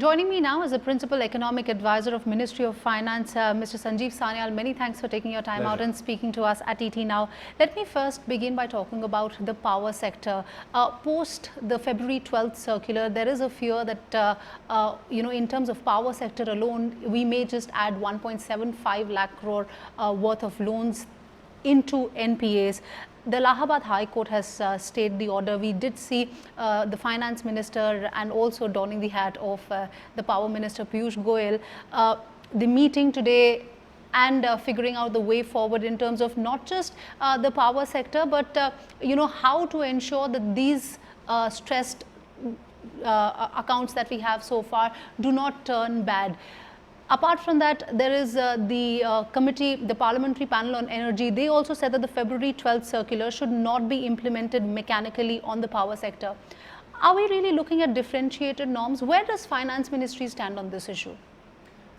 Joining me now is the Principal Economic Advisor of Ministry of Finance, Mr. Sanjeev Sanyal. Many thanks for taking your time out and speaking to us at ET Now. Let me first begin by talking about the power sector. Post the February 12th circular, there is a fear that, in terms of power sector alone, we may just add 1.75 lakh crore worth of loans into NPAs. The Allahabad High Court has stayed the order. We did see the Finance Minister and also donning the hat of the Power Minister Piyush Goyal. The meeting today and figuring out the way forward in terms of not just the power sector, but how to ensure that these stressed accounts that we have so far do not turn bad. Apart from that, there is the committee, the Parliamentary Panel on Energy. They also said that the February 12th circular should not be implemented mechanically on the power sector. Are we really looking at differentiated norms? Where does Finance Ministry stand on this issue?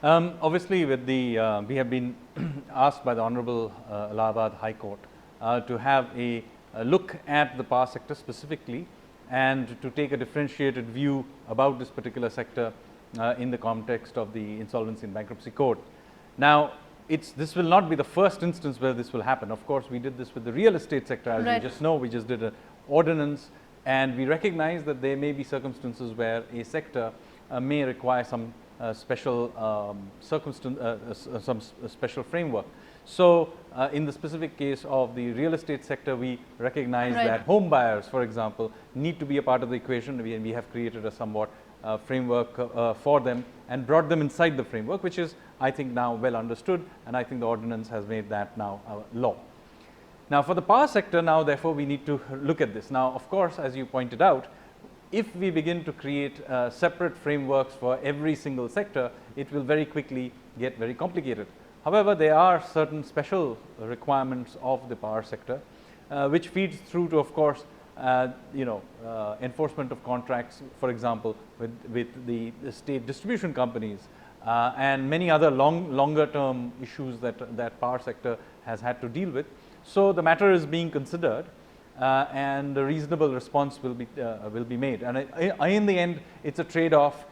Obviously, with the we have been asked by the Honorable Allahabad High Court to have a look at the power sector specifically and to take a differentiated view about this particular sector in the context of the Insolvency and Bankruptcy Code. Now, this will not be the first instance where this will happen. Of course, we did this with the real estate sector, as you just know. We just did an ordinance, and we recognize that there may be circumstances where a sector may require some special some special framework. So, in the specific case of the real estate sector, we recognize that home buyers, for example, need to be a part of the equation. We have created a somewhat framework for them and brought them inside the framework, which is, I think, now well understood, and I think the ordinance has made that now law. Now, for the power sector, now therefore we need to look at this. Now, of course, as you pointed out, if we begin to create separate frameworks for every single sector, it will very quickly get very complicated. However, there are certain special requirements of the power sector which feeds through to, of course, enforcement of contracts, for example, with the state distribution companies and many other longer term issues that power sector has had to deal with. So, the matter is being considered and a reasonable response will be made, and in the end it's a trade-off.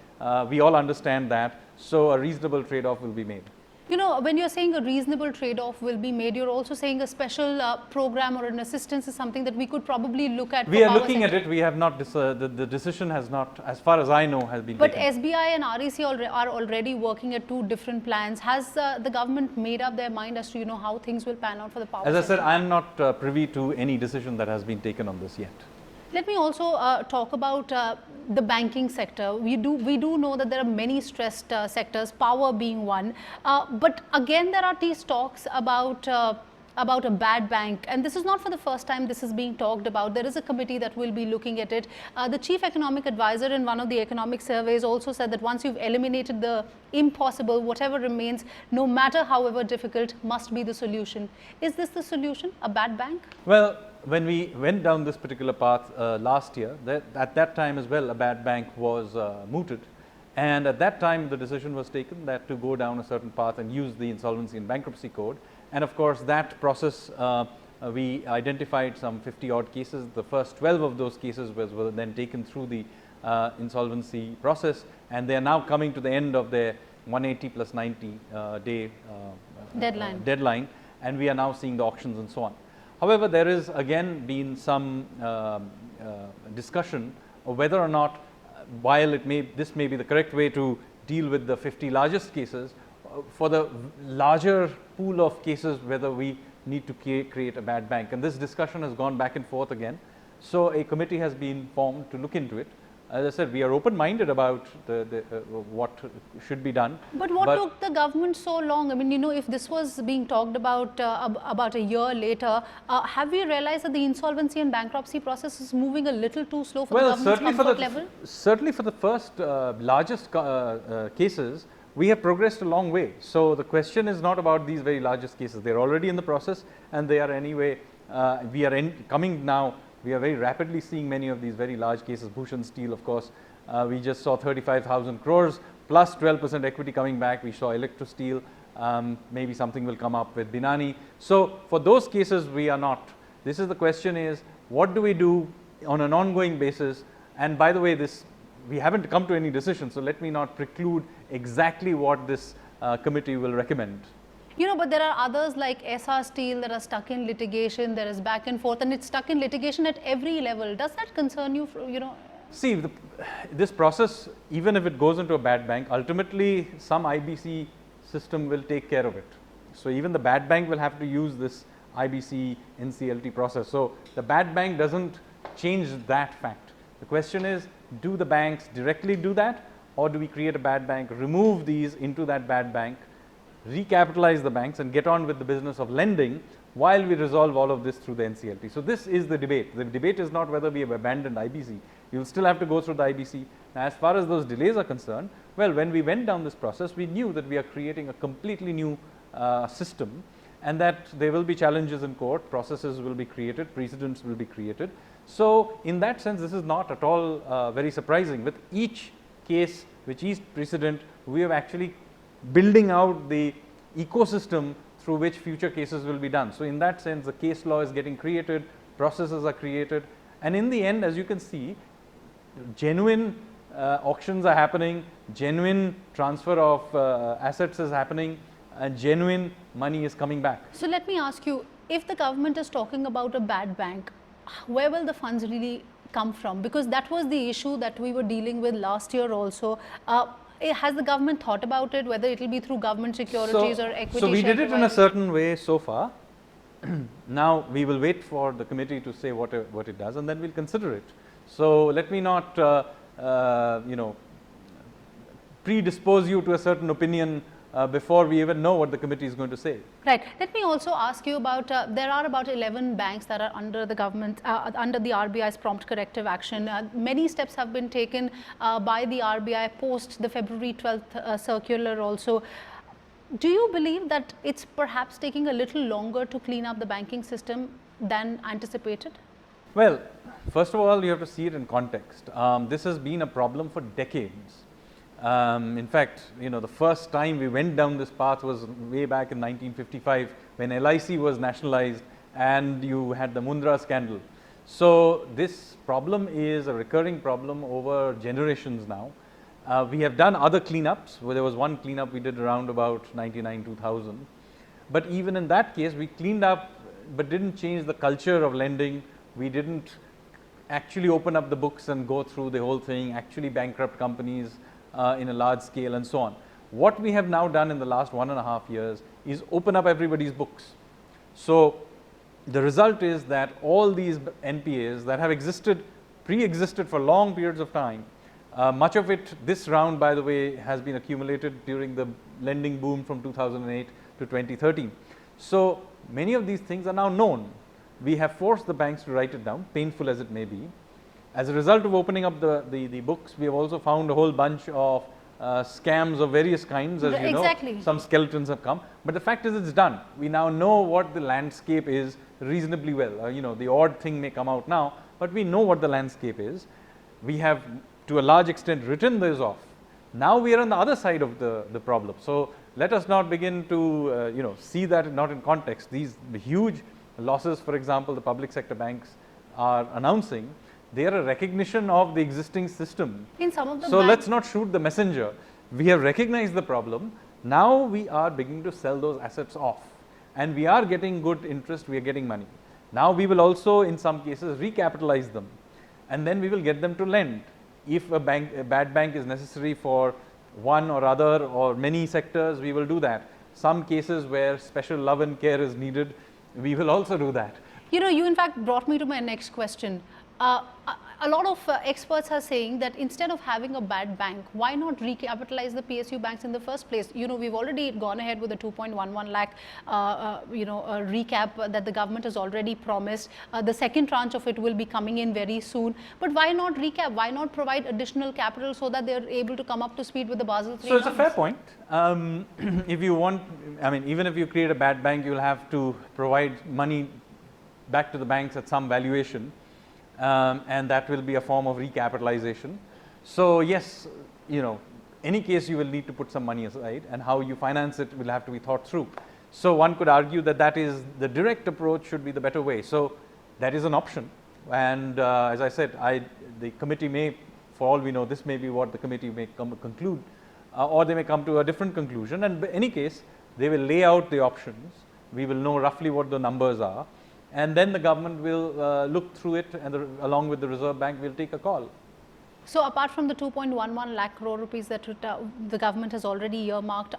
We all understand that, so a reasonable trade-off will be made. When you're saying a reasonable trade-off will be made, you're also saying a special program or an assistance is something that we could probably look at. We are looking at it. We have not, the decision has not, as far as I know, has been taken. But SBI and REC are already working at two different plans. Has the government made up their mind as to, how things will pan out for the power sector? As I said, I am not privy to any decision that has been taken on this yet. Let me also talk about the banking sector. We do know that there are many stressed sectors, power being one. But again, there are these talks about a bad bank, and this is not for the first time this is being talked about. There is a committee that will be looking at it. The Chief Economic Advisor in one of the economic surveys also said that once you've eliminated the impossible, whatever remains, no matter however difficult, must be the solution. Is this the solution, a bad bank? Well, when we went down this particular path last year, at that time as well, a bad bank was mooted, and at that time the decision was taken that to go down a certain path and use the Insolvency and Bankruptcy Code. And of course, that process, we identified some 50 odd cases. The first 12 of those cases were then taken through the insolvency process, and they are now coming to the end of their 180 plus 90 day deadline, and we are now seeing the auctions and so on. However, there is again been some discussion of whether or not, while this may be the correct way to deal with the 50 largest cases, for the larger pool of cases, whether we need to create a bad bank. And this discussion has gone back and forth again. So, a committee has been formed to look into it. As I said, we are open-minded about what should be done. But what took the government so long? I mean, if this was being talked about a year later, have we realized that the insolvency and bankruptcy process is moving a little too slow for the government's comfort level? Certainly for the first largest cases, we have progressed a long way. So, the question is not about these very largest cases. They are already in the process, and they are anyway, we are coming now. We are very rapidly seeing many of these very large cases. Bhushan Steel, of course, we just saw 35,000 crores plus 12% equity coming back. We saw Electro Steel, maybe something will come up with Binani. So, for those cases, we are not. This is the question is, what do we do on an ongoing basis? And by the way, this we haven't come to any decision, so let me not preclude exactly what this committee will recommend. But there are others like SR Steel that are stuck in litigation, there is back and forth, and it's stuck in litigation at every level. Does that concern you, See, this process, even if it goes into a bad bank, ultimately some IBC system will take care of it. So even the bad bank will have to use this IBC NCLT process. So the bad bank doesn't change that fact. The question is, do the banks directly do that, or do we create a bad bank, remove these into that bad bank, recapitalize the banks and get on with the business of lending while we resolve all of this through the NCLT. So this is the debate. The debate is not whether we have abandoned IBC. You will still have to go through the IBC. Now, as far as those delays are concerned, well, when we went down this process, we knew that we are creating a completely new system, and that there will be challenges in court, processes will be created, precedents will be created. So in that sense, this is not at all very surprising. With each case, with each precedent, we have actually building out the ecosystem through which future cases will be done. So in that sense, the case law is getting created, processes are created, and in the end, as you can see, genuine auctions are happening, genuine transfer of assets is happening, and genuine money is coming back. So let me ask you, if the government is talking about a bad bank, where will the funds really come from? Because that was the issue that we were dealing with last year also. Has the government thought about it, whether it will be through government securities or equity? So we did it in a certain way so far. Now we will wait for the committee to say what it does, and then we'll consider it. So let me not predispose you to a certain opinion before we even know what the committee is going to say. Right. Let me also ask you about, there are about 11 banks that are under the government, under the RBI's prompt corrective action. Many steps have been taken by the RBI post the February 12th circular also. Do you believe that it's perhaps taking a little longer to clean up the banking system than anticipated? Well, first of all, you have to see it in context. This has been a problem for decades. In fact, the first time we went down this path was way back in 1955 when LIC was nationalized and you had the Mundra scandal. So this problem is a recurring problem over generations now. We have done other cleanups. There was one cleanup we did around about 99-2000. But even in that case, we cleaned up but didn't change the culture of lending. We didn't actually open up the books and go through the whole thing, actually bankrupt companies in a large scale and so on. What we have now done in the last 1.5 years is open up everybody's books. So the result is that all these NPAs that have pre-existed for long periods of time, much of it, this round by the way, has been accumulated during the lending boom from 2008 to 2013. So many of these things are now known. We have forced the banks to write it down, painful as it may be. As a result of opening up the books, we have also found a whole bunch of scams of various kinds, as you know. Some skeletons have come, but the fact is it's done. We now know what the landscape is reasonably well. The odd thing may come out now, but we know what the landscape is. We have to a large extent written those off. Now we are on the other side of the problem. So let us not begin to see that not in context. The huge losses, for example, the public sector banks are announcing, they are a recognition of the existing system. In some of the so let's not shoot the messenger. We have recognized the problem. Now we are beginning to sell those assets off, and we are getting good interest, we are getting money. Now we will also in some cases recapitalize them, and then we will get them to lend. If a bad bank is necessary for one or other or many sectors, we will do that. Some cases where special love and care is needed, we will also do that. You in fact brought me to my next question. A lot of experts are saying that instead of having a bad bank, why not recapitalize the PSU banks in the first place? We've already gone ahead with the 2.11 lakh, recap that the government has already promised. The second tranche of it will be coming in very soon. But why not recap? Why not provide additional capital so that they're able to come up to speed with the Basel III? So it's a fair point. If you want, even if you create a bad bank, you'll have to provide money back to the banks at some valuation. And that will be a form of recapitalization. So yes, any case you will need to put some money aside, and how you finance it will have to be thought through. So one could argue that is the direct approach should be the better way. So that is an option, and as I said, the committee may for all we know, this may be what the committee may conclude, or they may come to a different conclusion. And in any case, they will lay out the options. We will know roughly what the numbers are, and then the government will look through it, and along with the Reserve Bank, will take a call. So apart from the 2.11 lakh crore rupees that the government has already earmarked,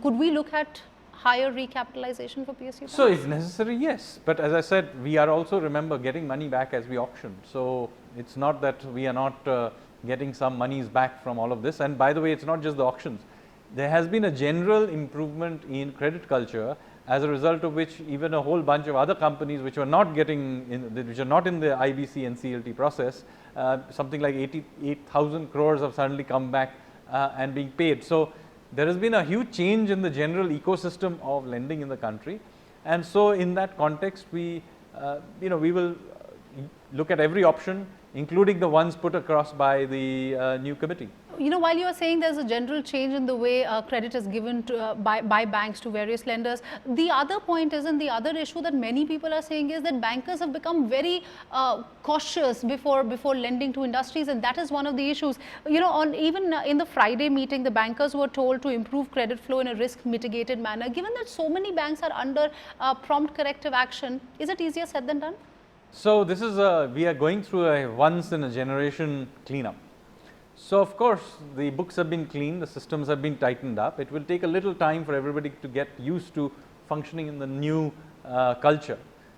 could we look at higher recapitalization for PSU banks? So if necessary, yes. But as I said, we are also, remember, getting money back as we auction. So it's not that we are not getting some monies back from all of this. And by the way, it's not just the auctions. There has been a general improvement in credit culture, as a result of which even a whole bunch of other companies which were not getting which are not in the IBC and CLT process, something like 88,000 crores have suddenly come back and being paid. So there has been a huge change in the general ecosystem of lending in the country, and so in that context, we will look at every option, including the ones put across by the new committee. While you are saying there's a general change in the way credit is given to, by banks to various lenders, the other point is, and the other issue that many people are saying is that bankers have become very cautious before lending to industries, and that is one of the issues. Even in the Friday meeting, the bankers were told to improve credit flow in a risk mitigated manner. Given that so many banks are under prompt corrective action, is it easier said than done? So this is we are going through a once in a generation cleanup. So of course, the books have been cleaned, the systems have been tightened up. It will take a little time for everybody to get used to functioning in the new culture.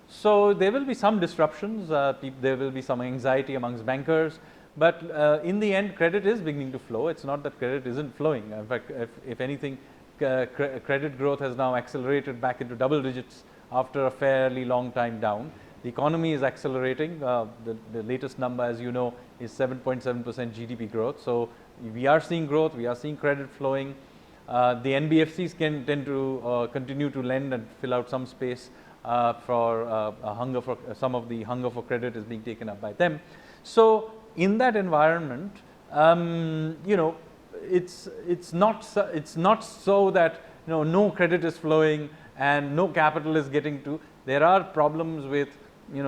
So there will be some disruptions, there will be some anxiety amongst bankers, but in the end, credit is beginning to flow. It's not that credit isn't flowing. In fact, if anything, credit growth has now accelerated back into double digits after a fairly long time down. The economy is accelerating. The latest number, as you know, is 7.7% GDP growth. So we are seeing growth, we are seeing credit flowing. The NBFCs can tend to continue to lend and fill out some space for hunger for some of the hunger for credit is being taken up by them. So in that environment, it's not so that no credit is flowing and no capital is getting to. There are problems with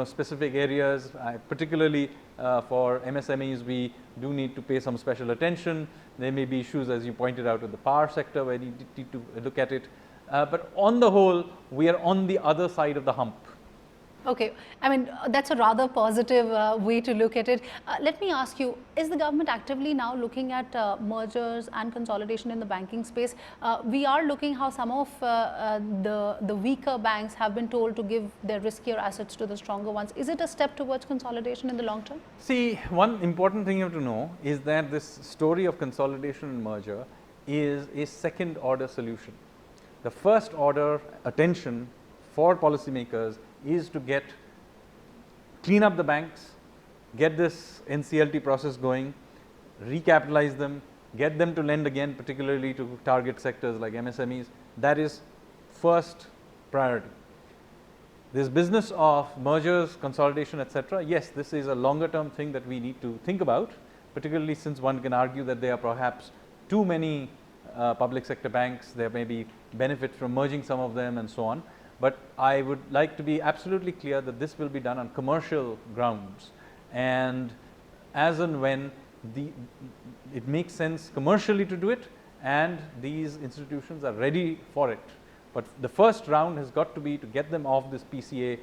specific areas, particularly for MSMEs, we do need to pay some special attention. There may be issues, as you pointed out, with the power sector where we need to look at it. But on the whole, we are on the other side of the hump. Okay, that's a rather positive way to look at it. Let me ask you, is the government actively now looking at mergers and consolidation in the banking space? We are looking how some of the weaker banks have been told to give their riskier assets to the stronger ones. Is it a step towards consolidation in the long term? See, one important thing you have to know is that this story of consolidation and merger is a second order solution. The first order attention for policymakers is to clean up the banks, get this NCLT process going, recapitalize them, get them to lend again, particularly to target sectors like MSMEs. That is first priority. This business of mergers, consolidation, etc., yes, this is a longer term thing that we need to think about, particularly since one can argue that there are perhaps too many public sector banks. There may be benefits from merging some of them and so on. But I would like to be absolutely clear that this will be done on commercial grounds, and as and when it makes sense commercially to do it and these institutions are ready for it. But the first round has got to be to get them off this PCA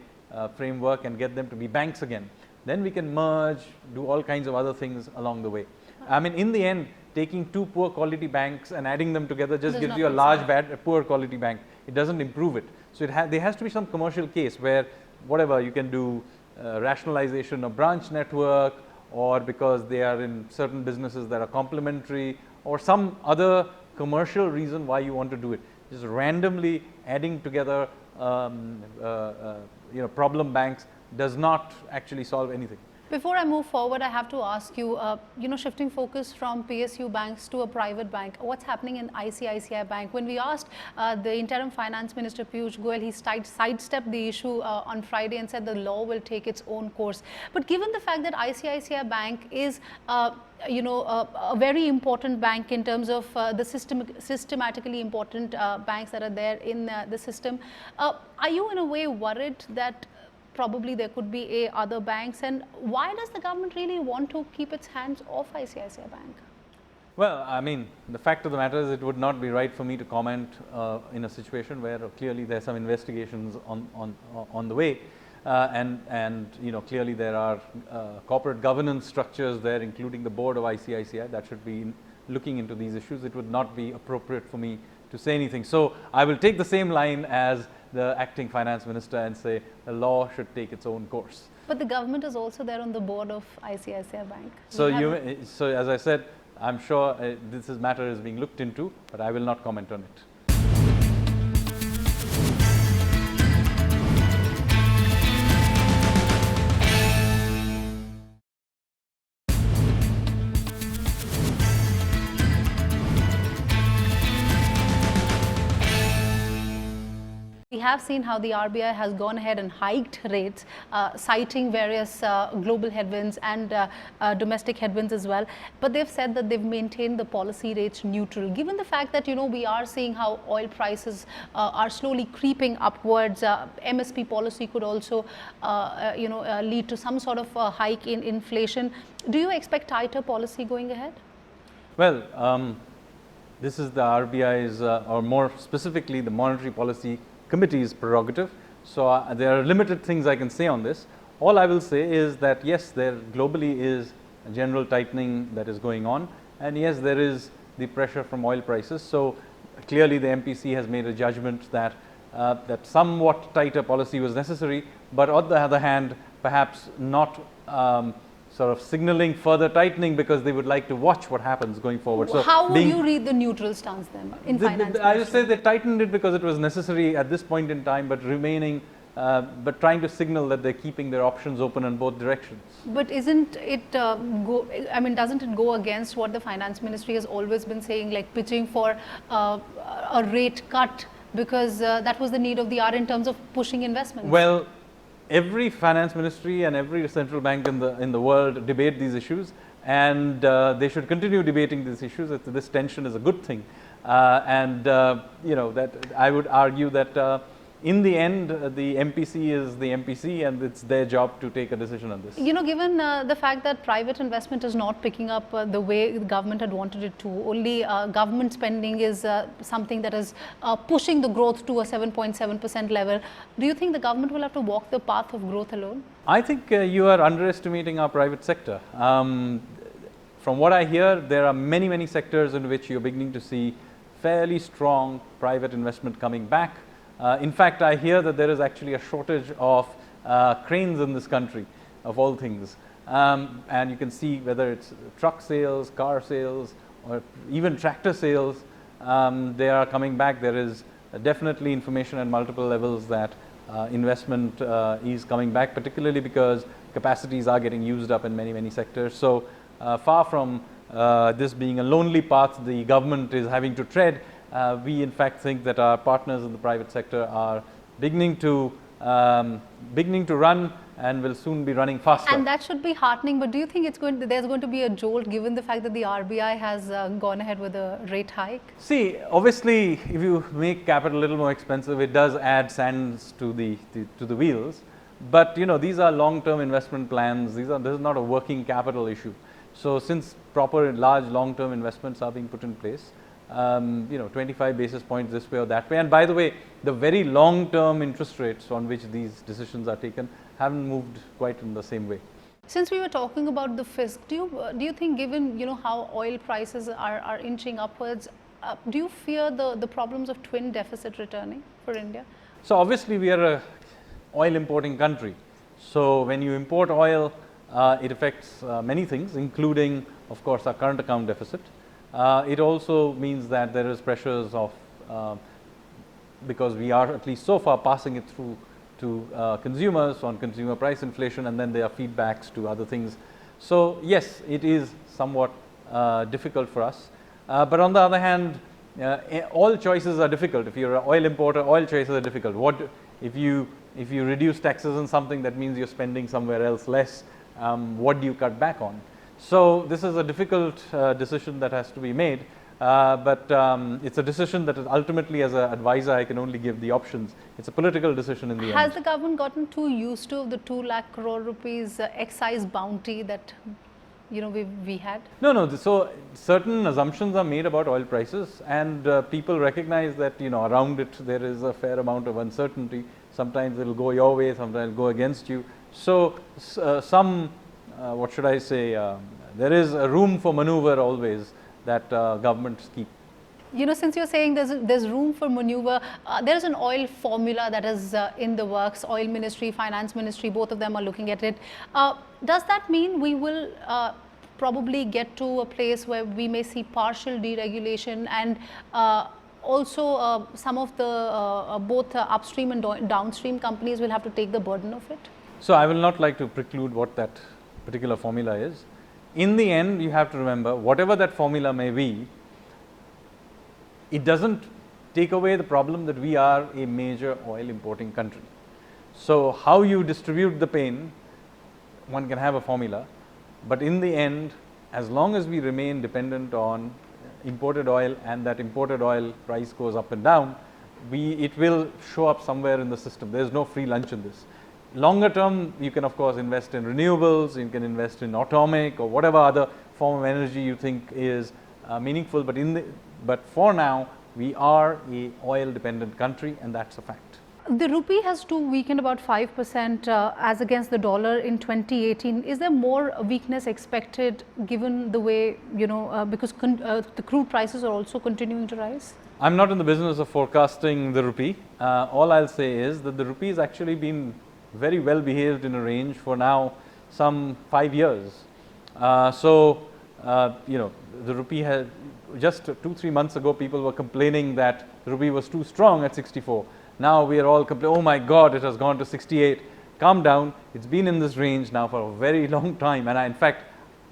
framework and get them to be banks again. Then we can merge, do all kinds of other things along the way. In the end, taking two poor quality banks and adding them together just gives you a large poor quality bank. It doesn't improve it. So there has to be some commercial case where whatever you can do, rationalization of branch network, or because they are in certain businesses that are complementary, or some other commercial reason why you want to do it. Just randomly adding together problem banks does not actually solve anything. Before I move forward, I have to ask you, shifting focus from PSU banks to a private bank, what's happening in ICICI Bank? When we asked the interim finance minister Piyush Goyal, he sidestepped the issue on Friday and said the law will take its own course. But given the fact that ICICI Bank is a very important bank in terms of the systematically important banks that are there in the system, are you in a way worried that probably there could be other banks, and why does the government really want to keep its hands off ICICI Bank? Well, I mean, the fact of the matter is it would not be right for me to comment in a situation where clearly there are some investigations on the way, and you know, clearly there are corporate governance structures there, including the board of ICICI, that should be looking into these issues. It would not be appropriate for me to say anything. So I will take the same line as the acting finance minister and say the law should take its own course. But the government is also there on the board of ICICI Bank. So as I said, I'm sure this matter is being looked into, but I will not comment on it. We have seen how the RBI has gone ahead and hiked rates, citing various global headwinds and domestic headwinds as well. But they've said that they've maintained the policy rates neutral. Given the fact that, you know, we are seeing how oil prices are slowly creeping upwards, MSP policy could also, lead to some sort of hike in inflation. Do you expect tighter policy going ahead? Well, this is the RBI's, or more specifically the Monetary Policy Committee's prerogative. So there are limited things I can say on this. All I will say is that yes, there globally is a general tightening that is going on, and yes, there is the pressure from oil prices. So clearly the MPC has made a judgment that that somewhat tighter policy was necessary, but on the other hand, perhaps not sort of signaling further tightening, because they would like to watch what happens going forward. So how would you read the neutral stance then in finance? I would say they tightened it because it was necessary at this point in time, but remaining, but trying to signal that they're keeping their options open in both directions. But isn't it doesn't it go against what the finance ministry has always been saying, like pitching for a rate cut, because that was the need of the hour in terms of pushing investments? Well, every finance ministry and every central bank in the world debate these issues, and they should continue debating these issues. This tension is a good thing, and you know, that I would argue that in the end, the MPC is the MPC, and it's their job to take a decision on this. You know, given the fact that private investment is not picking up the way the government had wanted it to, only government spending is something that is pushing the growth to a 7.7% level. Do you think the government will have to walk the path of growth alone? I think you are underestimating our private sector. From what I hear, there are many sectors in which you're beginning to see fairly strong private investment coming back. In fact, I hear that there is actually a shortage of cranes in this country, of all things. And you can see whether it's truck sales, car sales, or even tractor sales, they are coming back. There is definitely information at multiple levels that investment is coming back, particularly because capacities are getting used up in many sectors. So far from this being a lonely path the government is having to tread, we in fact think that our partners in the private sector are beginning to run and will soon be running faster. And that should be heartening. But do you think there's going to be a jolt, given the fact that the RBI has gone ahead with a rate hike? See, obviously, if you make capital a little more expensive, it does add sands to the wheels. But you know, these are long-term investment plans. This is not a working capital issue. So since proper large long-term investments are being put in place, you know, 25 basis points this way or that way. And by the way, the very long-term interest rates on which these decisions are taken haven't moved quite in the same way. Since we were talking about the fisc, do you think, given, you know, how oil prices are inching upwards, do you fear the problems of twin deficit returning for India? So obviously we are a oil importing country. So when you import oil, it affects many things, including of course our current account deficit. It also means that there is pressures of, because we are at least so far passing it through to consumers on consumer price inflation, and then there are feedbacks to other things. So yes, it is somewhat difficult for us. But on the other hand, all choices are difficult. If you're an oil importer, all choices are difficult. What if you reduce taxes on something, that means you're spending somewhere else less. What do you cut back on? So this is a difficult decision that has to be made, but it's a decision that ultimately as an advisor I can only give the options. It's a political decision in the end. Has the government gotten too used to the 2 lakh crore rupees excise bounty that we had? No. So certain assumptions are made about oil prices, and people recognize that around it there is a fair amount of uncertainty. Sometimes it will go your way, sometimes it will go against you. So what should I say? There is a room for maneuver always that governments keep. Since you're saying there's room for maneuver, there's an oil formula that is in the works. Oil Ministry, Finance Ministry, both of them are looking at it. Does that mean we will probably get to a place where we may see partial deregulation, and also some of the both upstream and downstream companies will have to take the burden of it? So I will not like to preclude what that particular formula is. In the end, you have to remember, whatever that formula may be, it doesn't take away the problem that we are a major oil importing country. So how you distribute the pain, one can have a formula, but in the end, as long as we remain dependent on imported oil and that imported oil price goes up and down, it will show up somewhere in the system. There is no free lunch in this. Longer term, you can of course invest in renewables, you can invest in atomic or whatever other form of energy you think is meaningful, but for now we are a oil dependent country, and that's a fact. The rupee has weakened about 5% as against the dollar in 2018. Is there more weakness expected given the way, because the crude prices are also continuing to rise? I'm not in the business of forecasting the rupee. All I'll say is that the rupee has actually been very well behaved in a range for now some 5 years. The rupee has just 2-3 months ago, people were complaining that the rupee was too strong at 64. Now we are all complaining, oh my God, it has gone to 68. Calm down. It's been in this range now for a very long time. And in fact,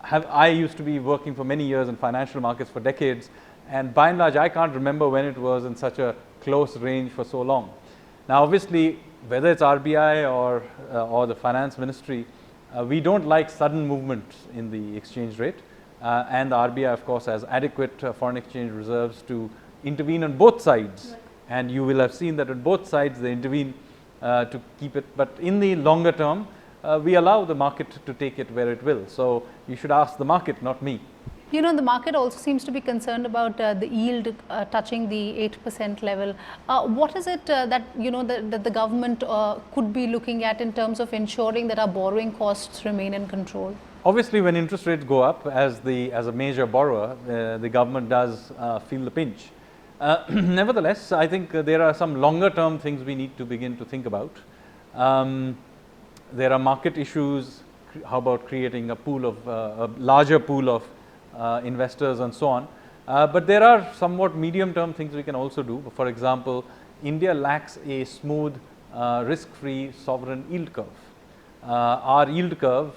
I used to be working for many years in financial markets for decades. And by and large, I can't remember when it was in such a close range for so long. Now, obviously, whether it's RBI or the finance ministry, we don't like sudden movements in the exchange rate. And the RBI, of course, has adequate foreign exchange reserves to intervene on both sides. Right. And you will have seen that on both sides they intervene to keep it. But in the longer term, we allow the market to take it where it will. So you should ask the market, not me. The market also seems to be concerned about the yield touching the 8% level. What is it that that the government could be looking at in terms of ensuring that our borrowing costs remain in control? Obviously, when interest rates go up, as a major borrower, the government does feel the pinch. Nevertheless, I think there are some longer term things we need to begin to think about. There are market issues. How about creating a larger pool of investors and so on. But there are somewhat medium term things we can also do. For example, India lacks a smooth risk-free sovereign yield curve. Our yield curve,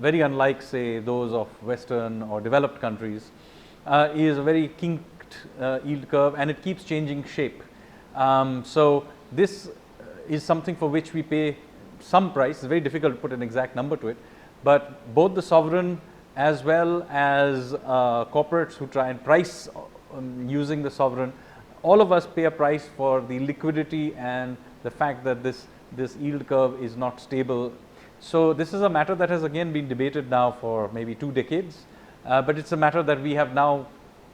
very unlike say those of Western or developed countries, is a very kinked yield curve, and it keeps changing shape. So this is something for which we pay some price. It's very difficult to put an exact number to it, but both the sovereign as well as corporates who try and price using the sovereign, all of us pay a price for the liquidity and the fact that this yield curve is not stable. So this is a matter that has again been debated now for maybe 2 decades, but it's a matter that we have now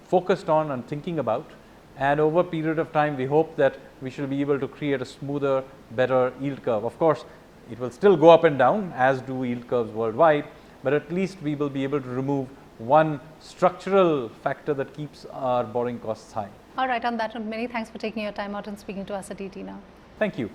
focused on and thinking about, and over a period of time we hope that we shall be able to create a smoother, better yield curve. Of course, it will still go up and down as do yield curves worldwide, but at least we will be able to remove one structural factor that keeps our borrowing costs high. All right, on that note, many thanks for taking your time out and speaking to us at ET Now. Thank you.